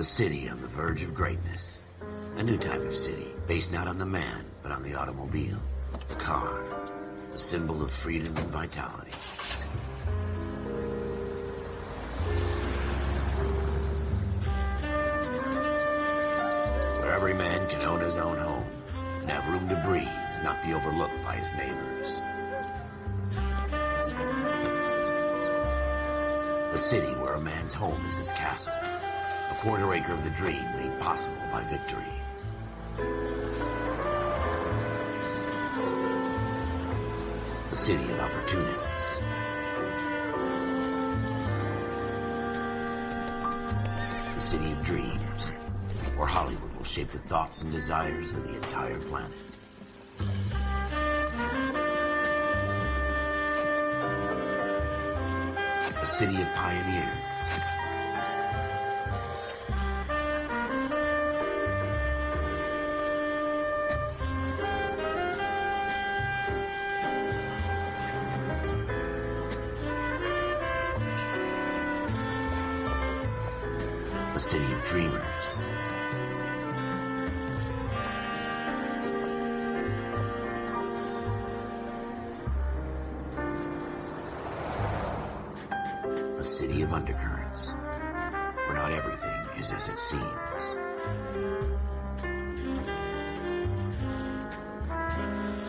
city on the verge of greatness. A new type of city, based not on the man, but on the automobile. The car, a symbol of freedom and vitality. Where every man can own his own home, and have room to breathe, and not be overlooked by his neighbors. A city where a man's home is his castle. A quarter acre of the dream made possible by victory. A city of opportunists. A city of dreams, where Hollywood will shape the thoughts and desires of the entire planet. A city of pioneers. A city of dreamers. A city of undercurrents, where not everything is as it seems.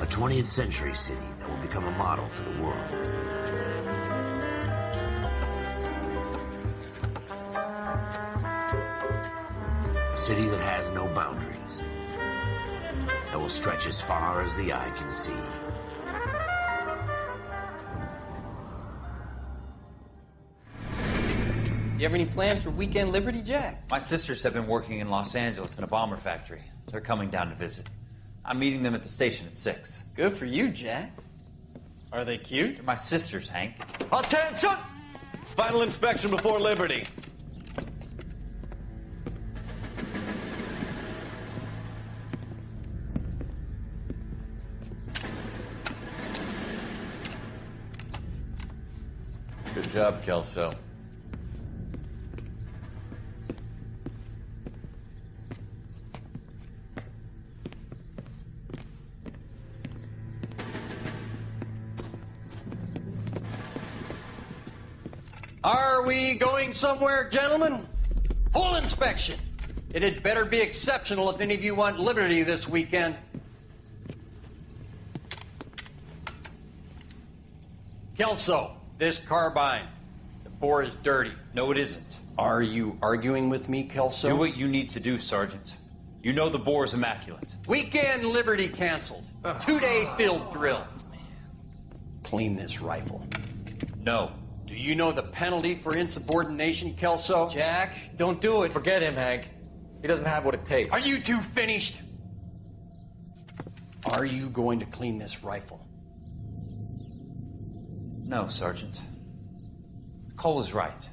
A 20th century city that will become a model for the world. A city that has no boundaries, that will stretch as far as the eye can see. You have any plans for weekend Liberty, Jack? My sisters have been working in Los Angeles in a bomber factory. They're coming down to visit. I'm meeting them at the station at 6. Good for you, Jack. Are they cute? They're my sisters, Hank. Attention! Final inspection before Liberty. Good job, Kelso. Are we going somewhere, gentlemen? Full inspection. It had better be exceptional if any of you want Liberty this weekend. Kelso, this carbine. The bore is dirty. No, it isn't. Are you arguing with me, Kelso? Do what you need to do, Sergeant. You know the bore is immaculate. Weekend Liberty canceled. 2-day field drill. Clean this rifle. No. Do you know the penalty for insubordination, Kelso? Jack, don't do it. Forget him, Hank. He doesn't have what it takes. Are you two finished? Are you going to clean this rifle? No, Sergeant. Cole is right.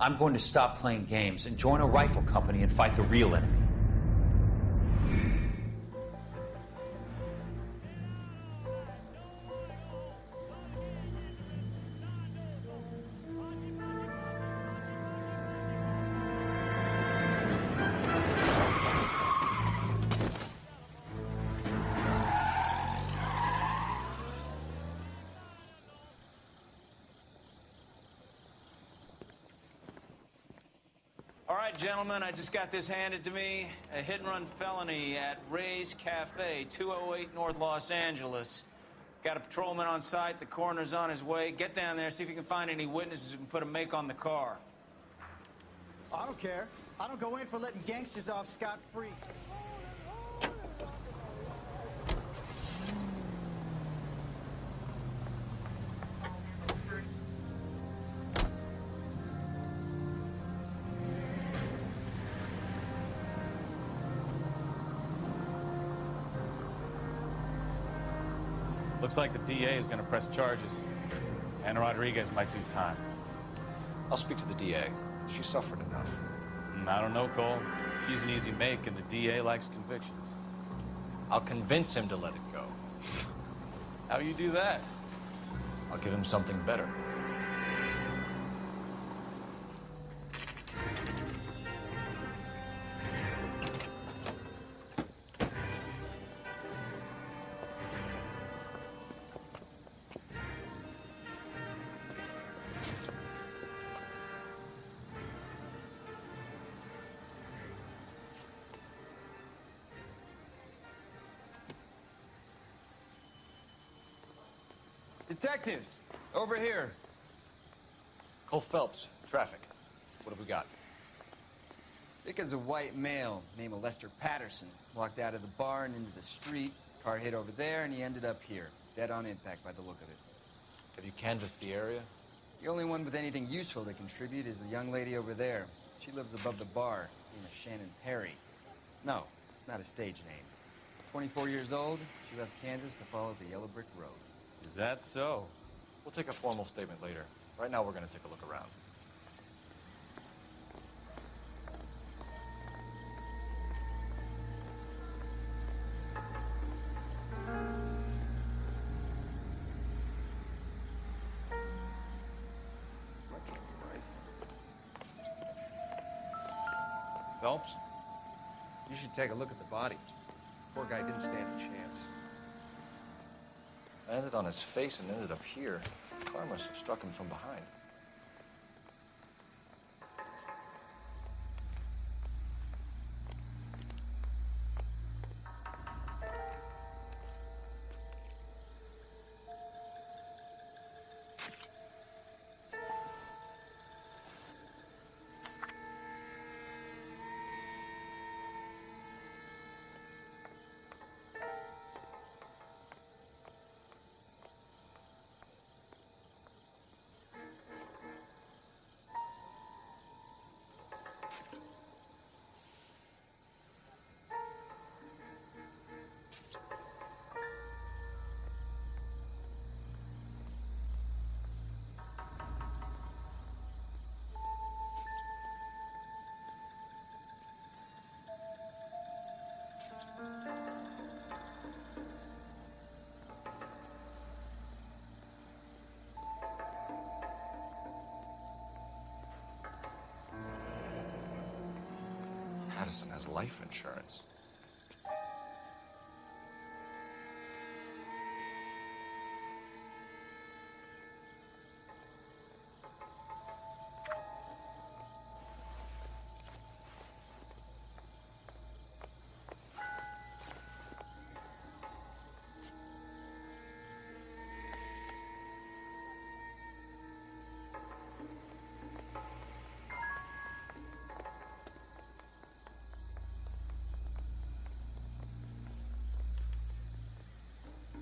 I'm going to stop playing games and join a rifle company and fight the real enemy. All right, gentlemen, I just got this handed to me. A hit-and-run felony at Ray's Cafe, 208 North Los Angeles. Got a patrolman on site. The coroner's on his way. Get down there, see if you can find any witnesses who can put a make on the car. I don't care. I don't go in for letting gangsters off scot-free. Looks like the DA is going to press charges. And Rodriguez might do time. I'll speak to the DA. She suffered enough. I don't know, Cole. She's an easy make, and the DA likes convictions. I'll convince him to let it go. How you do that? I'll give him something better. Detectives, over here. Cole Phelps, traffic. What have we got? Thick as a white male named Lester Patterson walked out of the bar and into the street. Car hit over there, and he ended up here, dead on impact by the look of it. Have you canvassed the area? The only one with anything useful to contribute is the young lady over there. She lives above the bar, named Shannon Perry. No, it's not a stage name. 24 years old, she left Kansas to follow the yellow brick road. Is that so? We'll take a formal statement later. Right now, we're going to take a look around. Phelps, you should take a look at the body. Poor guy didn't stand a chance. Landed on his face and ended up here. The car must have struck him from behind. Patterson has life insurance.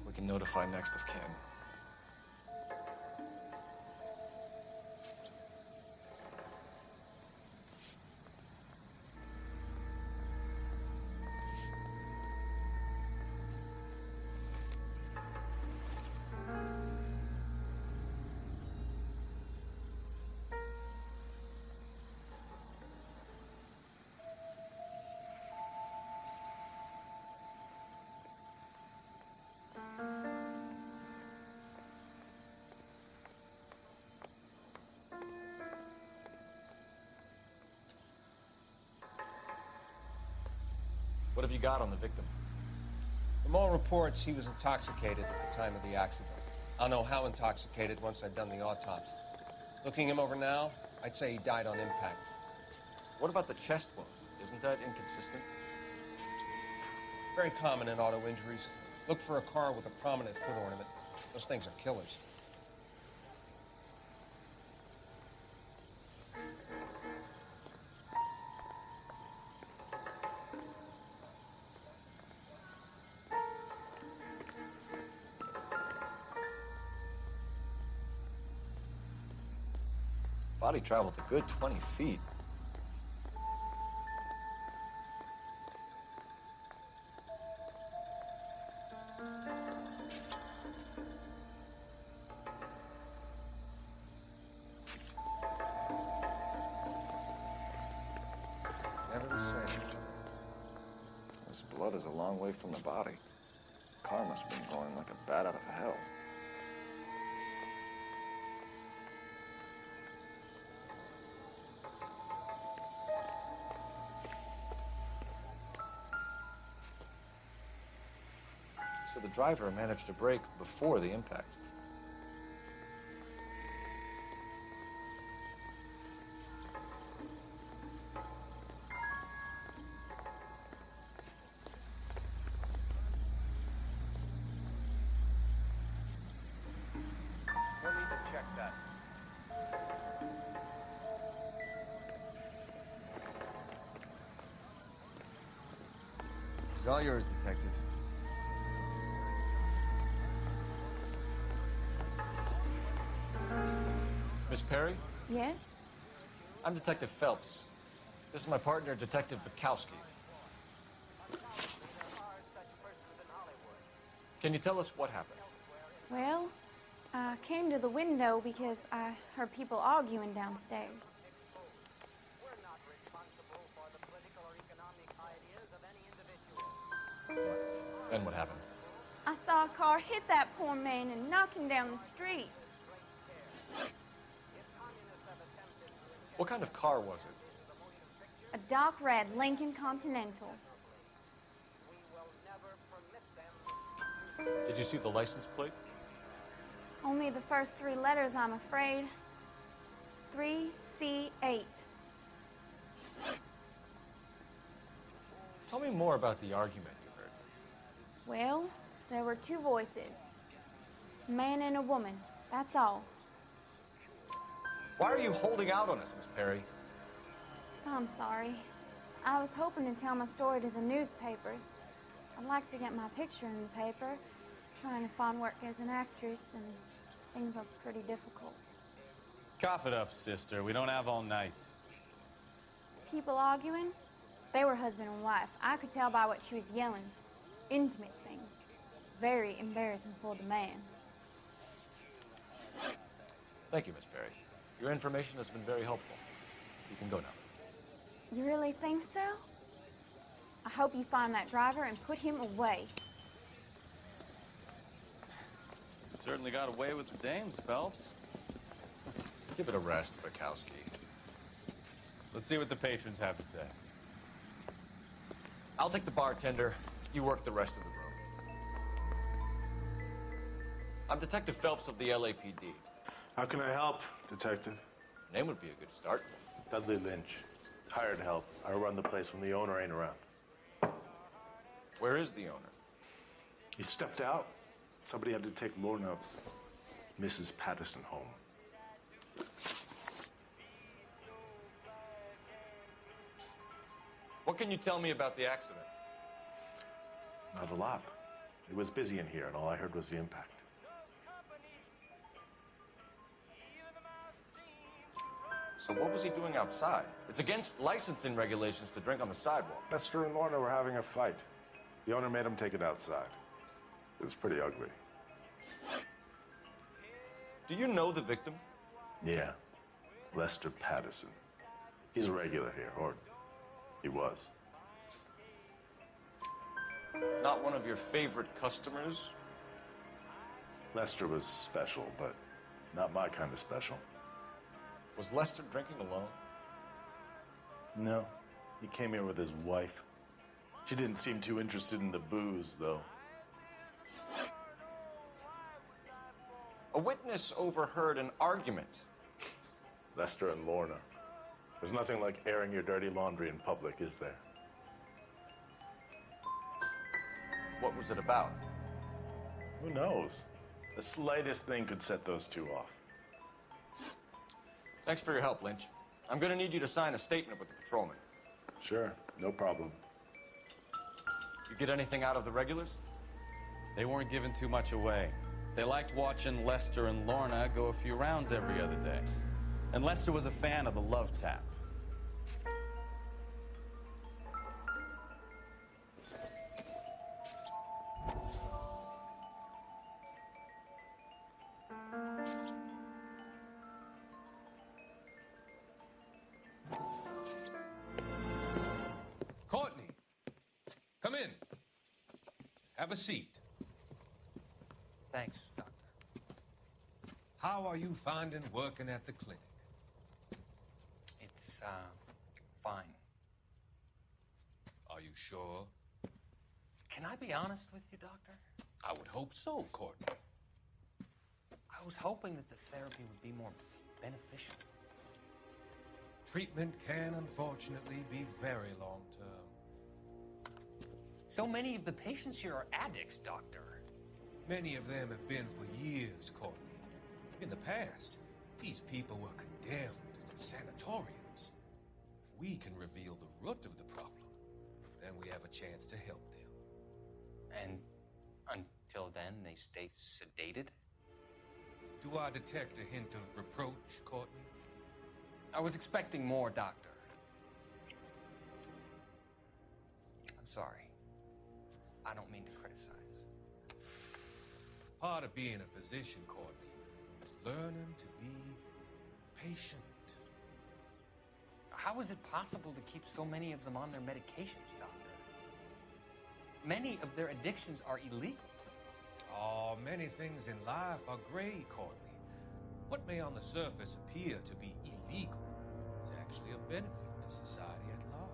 We can notify next of kin. What have you got on the victim? From all reports, he was intoxicated at the time of the accident. I'll know how intoxicated once I've done the autopsy. Looking him over now, I'd say he died on impact. What about the chest wound? Isn't that inconsistent? Very common in auto injuries. Look for a car with a prominent foot ornament. Those things are killers. Body traveled a good 20 feet. Never the same. This blood is a long way from the body. The car must have been going like a bat out of hell. So the driver managed to brake before the impact. She's all yours, Detective. Miss Perry? Yes? I'm Detective Phelps. This is my partner, Detective Bukowski. Can you tell us what happened? Well, I came to the window because I heard people arguing downstairs. Then what happened? I saw a car hit that poor man and knock him down the street. What kind of car was it? A dark red Lincoln Continental. Did you see the license plate? Only the first three letters, I'm afraid. 3C8. Tell me more about the argument you heard. Well, there were two voices. A man and a woman, that's all. Why are you holding out on us, Miss Perry? I'm sorry. I was hoping to tell my story to the newspapers. I'd like to get my picture in the paper. Trying to find work as an actress, and things are pretty difficult. Cough it up, sister. We don't have all night. People arguing? They were husband and wife. I could tell by what she was yelling. Intimate things. Very embarrassing for the man. Thank you, Miss Perry. Your information has been very helpful. You can go now. You really think so? I hope you find that driver and put him away. You certainly got away with the dames, Phelps. Give it a rest, Bukowski. Let's see what the patrons have to say. I'll take the bartender. You work the rest of the room. I'm Detective Phelps of the LAPD. How can I help, Detective? Name would be a good start. Dudley Lynch. Hired help. I run the place when the owner ain't around. Where is the owner? He stepped out. Somebody had to take Lorna, Mrs. Patterson, home. What can you tell me about the accident? Not a lot. It was busy in here, and all I heard was the impact. So what was he doing outside? It's against licensing regulations to drink on the sidewalk. Lester and Lorna were having a fight. The owner made him take it outside. It was pretty ugly. Do you know the victim? Yeah. Lester Patterson. He's a regular here, or he was. Not one of your favorite customers? Lester was special, but not my kind of special. Was Lester drinking alone? No. He came here with his wife. She didn't seem too interested in the booze, though. A witness overheard an argument. Lester and Lorna. There's nothing like airing your dirty laundry in public, is there? What was it about? Who knows? The slightest thing could set those two off. Thanks for your help, Lynch. I'm gonna need you to sign a statement with the patrolman. Sure, no problem. You get anything out of the regulars? They weren't giving too much away. They liked watching Lester and Lorna go a few rounds every other day. And Lester was a fan of the love tap. Courtney, come in. Have a seat. Thanks, Doctor. How are you finding working at the clinic? It's, fine. Are you sure? Can I be honest with you, Doctor? I would hope so, Courtney. I was hoping that the therapy would be more beneficial. Treatment can, unfortunately, be very long-term. So many of the patients here are addicts, Doctor. Many of them have been for years, Courtney. In the past, these people were condemned to sanatoriums. If we can reveal the root of the problem, then we have a chance to help them. And until then, they stay sedated? Do I detect a hint of reproach, Courtney? I was expecting more, Doctor. I'm sorry. I don't mean to criticize. Part of being a physician, Courtney, is learning to be patient. How is it possible to keep so many of them on their medications, Doctor? Many of their addictions are illegal. Oh, many things in life are gray, Courtney. What may on the surface appear to be illegal is actually of benefit to society at large.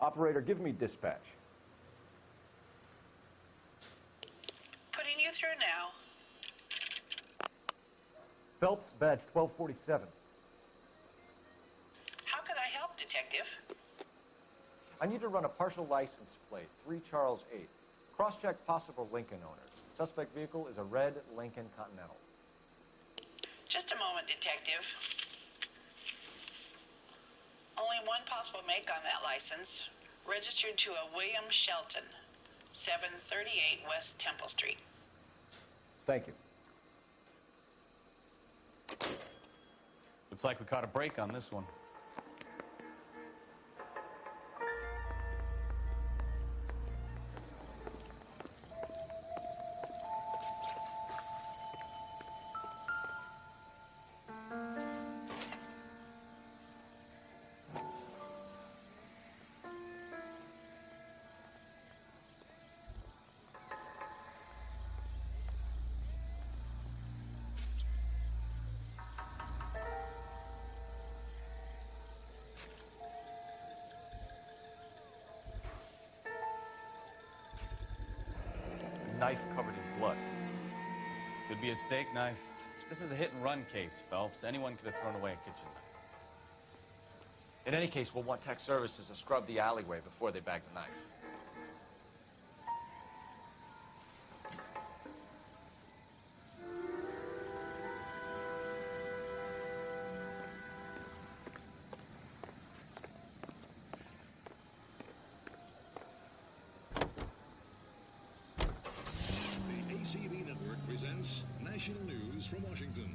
Operator, give me dispatch. Putting you through now. Phelps, badge 1247. How can I help, Detective? I need to run a partial license plate, 3 Charles 8. Cross-check possible Lincoln owners. Suspect vehicle is a red Lincoln Continental. Just a moment, Detective. Only one possible make on that license. Registered to a William Shelton, 738 West Temple Street. Thank you. Looks like we caught a break on this one. Knife covered in blood. Could be a steak knife. This is a hit-and-run case, Phelps. Anyone could have thrown away a kitchen knife. In any case, we'll want tech services to scrub the alleyway before they bag the knife. National News from Washington.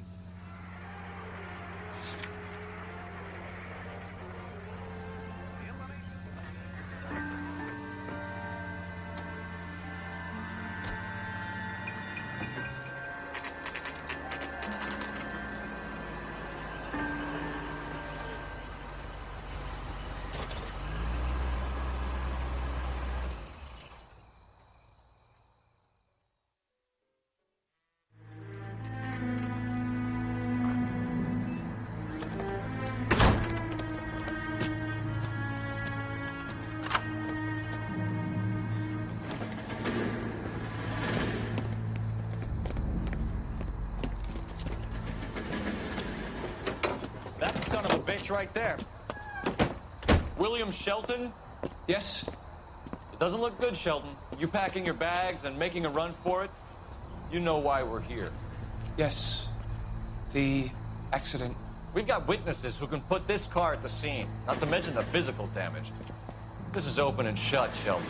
Right there. William Shelton? Yes? It doesn't look good, Shelton. You packing your bags and making a run for it? You know why we're here. Yes. The accident. We've got witnesses who can put this car at the scene, not to mention the physical damage. This is open and shut, Shelton.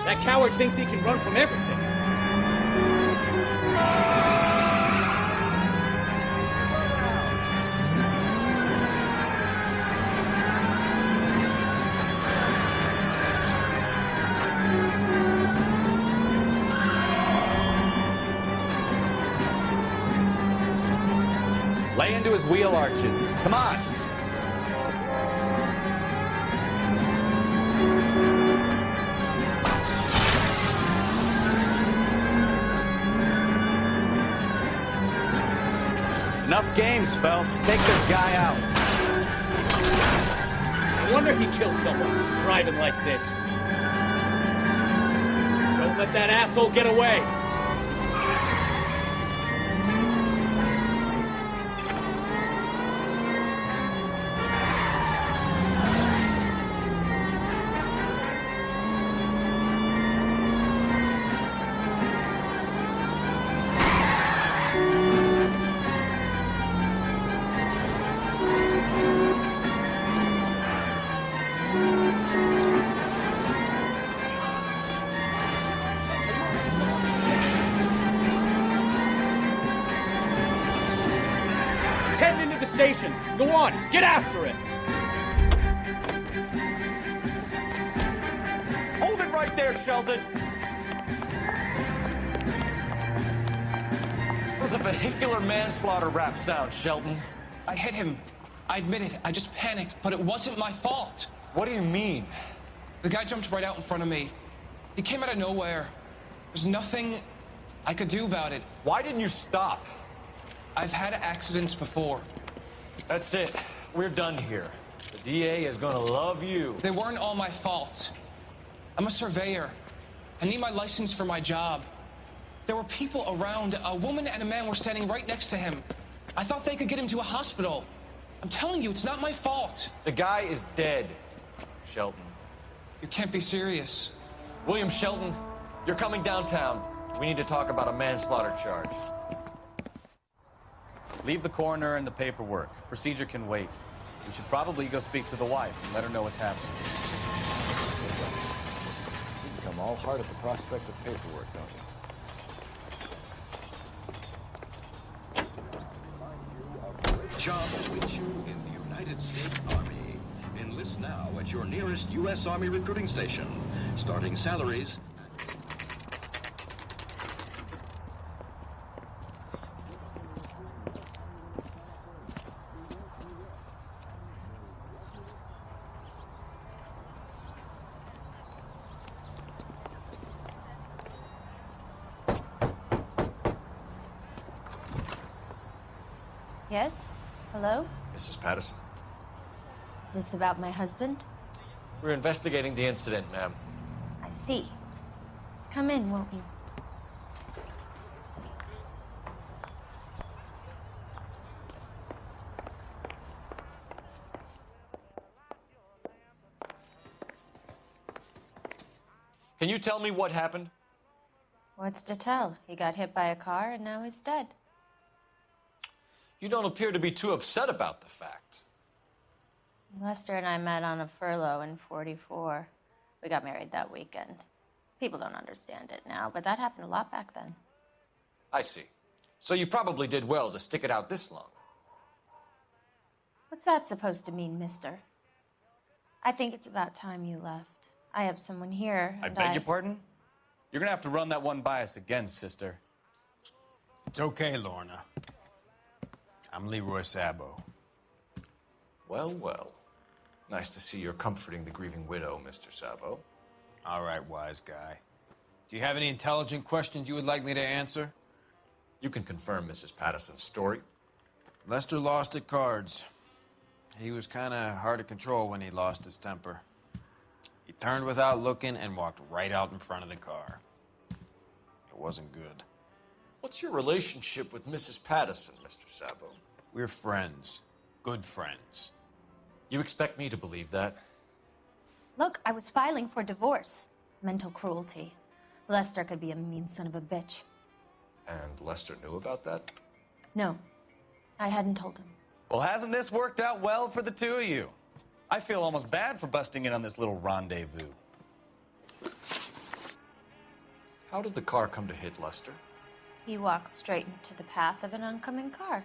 That coward thinks he can run from everything. Lay into his wheel arches. Come on. Enough games, Phelps. Take this guy out. No wonder he killed someone driving like this. Don't let that asshole get away! Station. Go on, get after it. Hold it right there, Shelton. It was a vehicular manslaughter rap sound, Shelton. I hit him. I admit it. I just panicked, but it wasn't my fault. What do you mean? The guy jumped right out in front of me. He came out of nowhere. There's nothing I could do about it. Why didn't you stop? I've had accidents before. That's it. We're done here. The DA is gonna love you. They weren't all my fault. I'm a surveyor. I need my license for my job. There were people around. A woman and a man were standing right next to him. I thought they could get him to a hospital. I'm telling you, it's not my fault. The guy is dead, Shelton. You can't be serious. William Shelton, you're coming downtown. We need to talk about a manslaughter charge. Leave the coroner and the paperwork. Procedure can wait. We should probably go speak to the wife and let her know what's happening. You become all heart at the prospect of paperwork, don't you? Job awaits you in the United States Army. Enlist now at your nearest U.S. Army recruiting station. Starting salaries. Yes? Hello? Mrs. Patterson. Is this about my husband? We're investigating the incident, ma'am. I see. Come in, won't you? Can you tell me what happened? What's to tell? He got hit by a car and now he's dead. You don't appear to be too upset about the fact. Lester and I met on a furlough in '44. We got married that weekend. People don't understand it now, but that happened a lot back then. I see. So you probably did well to stick it out this long. What's that supposed to mean, mister? I think it's about time you left. I have someone here, I and beg your pardon? You're gonna have to run that one by us again, sister. It's okay, Lorna. I'm Leroy Sabo. Well, well. Nice to see you're comforting the grieving widow, Mr. Sabo. All right, wise guy. Do you have any intelligent questions you would like me to answer? You can confirm Mrs. Patterson's story. Lester lost at cards. He was kind of hard to control when he lost his temper. He turned without looking and walked right out in front of the car. It wasn't good. What's your relationship with Mrs. Patterson, Mr. Sabo? We're friends. Good friends. You expect me to believe that? Look, I was filing for divorce. Mental cruelty. Lester could be a mean son of a bitch. And Lester knew about that? No, I hadn't told him. Well, hasn't this worked out well for the two of you? I feel almost bad for busting in on this little rendezvous. How did the car come to hit Lester? He walked straight into the path of an oncoming car.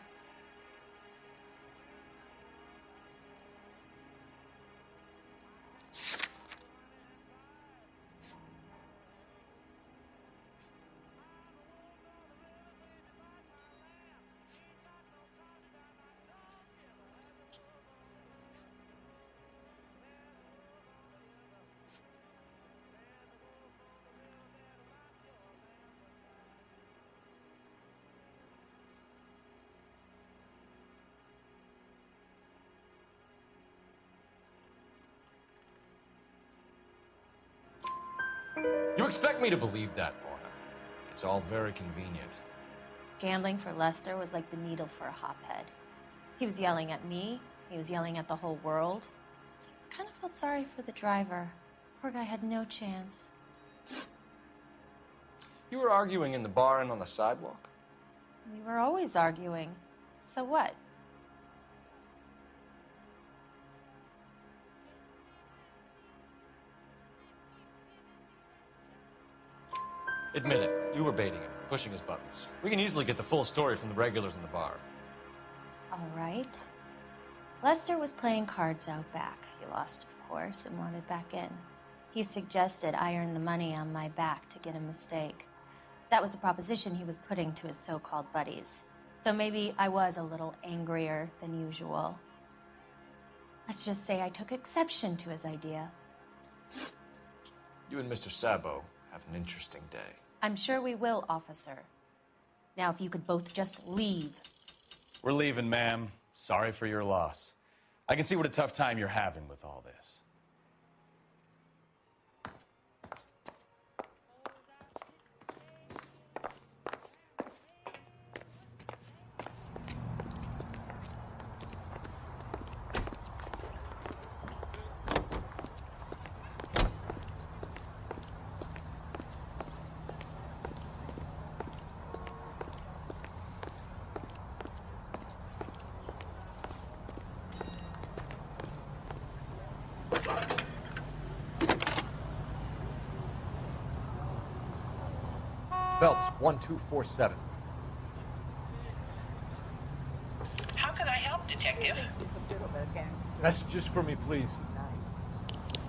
You expect me to believe that, Lorna? It's all very convenient. Gambling for Lester was like the needle for a hophead. He was yelling at me. He was yelling at the whole world. I kind of felt sorry for the driver. Poor guy had no chance. You were arguing in the bar and on the sidewalk? We were always arguing. So what? Admit it, you were baiting him, pushing his buttons. We can easily get the full story from the regulars in the bar. All right. Lester was playing cards out back. He lost, of course, and wanted back in. He suggested I earn the money on my back to get a mistake. That was the proposition he was putting to his so-called buddies. So maybe I was a little angrier than usual. Let's just say I took exception to his idea. You and Mr. Sabo have an interesting day. I'm sure we will, officer. Now, if you could both just leave. We're leaving, ma'am. Sorry for your loss. I can see what a tough time you're having with all this. Phelps, 1247. How can I help, Detective? Messages for me, please.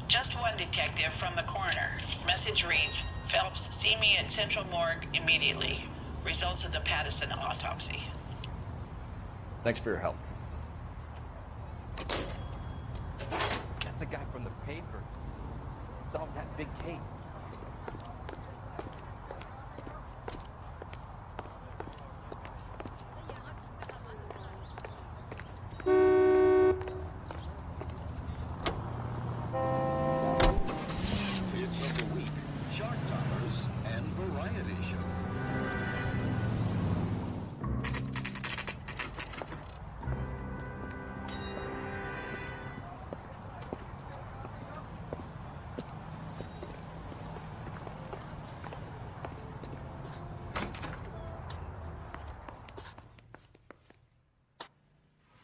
Just one detective from the coroner. Message reads, Phelps, see me at Central Morgue immediately. Results of the Patterson autopsy. Thanks for your help. That's a guy from the papers. Solved that big case. Hits of the week, shark toppers, and variety shows.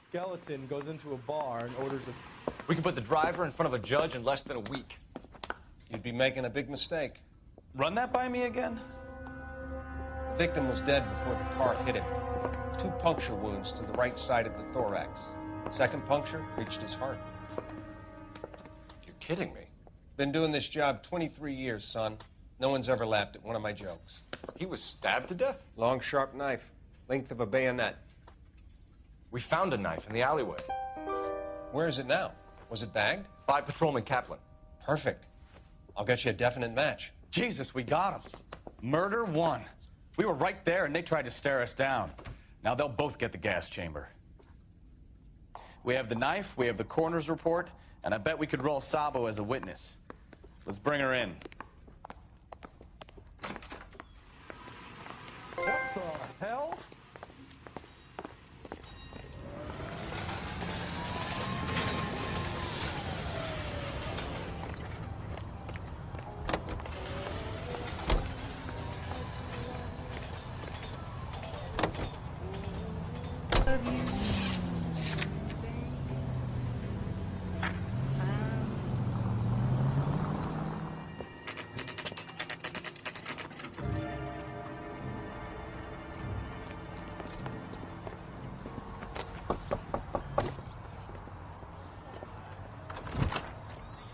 Skeleton goes into a bar and orders a... We can put the driver in front of a judge in less than a week. You'd be making a big mistake. Run that by me again? The victim was dead before the car hit him. 2 puncture wounds to the right side of the thorax. Second puncture reached his heart. You're kidding me. Been doing this job 23 years, son. No one's ever laughed at one of my jokes. He was stabbed to death? Long, sharp knife. Length of a bayonet. We found a knife in the alleyway. Where is it now? Was it bagged? By Patrolman Kaplan. Perfect. I'll get you a definite match. Jesus, we got him. Murder 1. We were right there and they tried to stare us down. Now they'll both get the gas chamber. We have the knife, we have the coroner's report, and I bet we could roll Sabo as a witness. Let's bring her in. What the hell?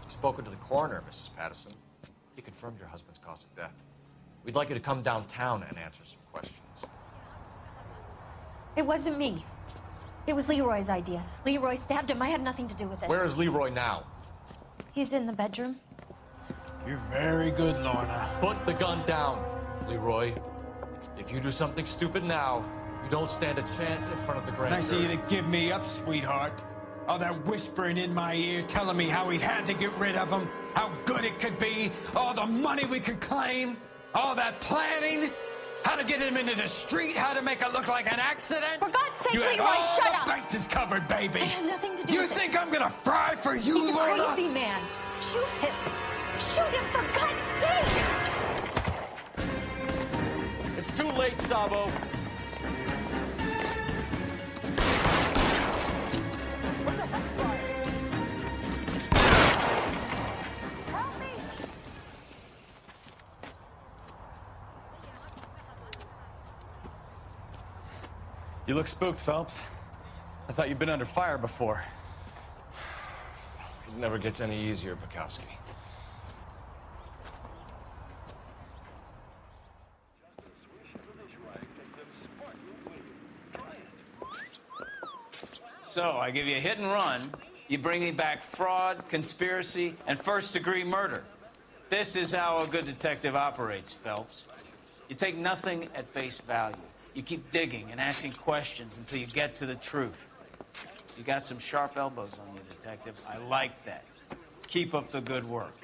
Spoken to the coroner, Mrs. Patterson. He confirmed your husband's cause of death. We'd like you to come downtown and answer some questions. It wasn't me. It was Leroy's idea. Leroy stabbed him. I had nothing to do with it. Where is Leroy now? He's in the bedroom. You're very good, Lorna. Put the gun down, Leroy. If you do something stupid now, you don't stand a chance in front of the grand Nice of jury. you to give me up, sweetheart. All that whispering in my ear, telling me how we had to get rid of him, how good it could be, all the money we could claim, all that planning, how to get him into the street, how to make it look like an accident. For God's sake, you had Leroy, all shut the up. bases covered, baby. I have nothing to do You with it. think I'm gonna fry for you, He's a Lorna? crazy man. Shoot him. Shoot him, for God's sake. It's too late, Sabo. You look spooked, Phelps. I thought you'd been under fire before. It never gets any easier, Bukowski. So, I give you a hit and run. You bring me back fraud, conspiracy, and first-degree murder. This is how a good detective operates, Phelps. You take nothing at face value. You keep digging and asking questions until you get to the truth. You got some sharp elbows on you, detective. I like that. Keep up the good work.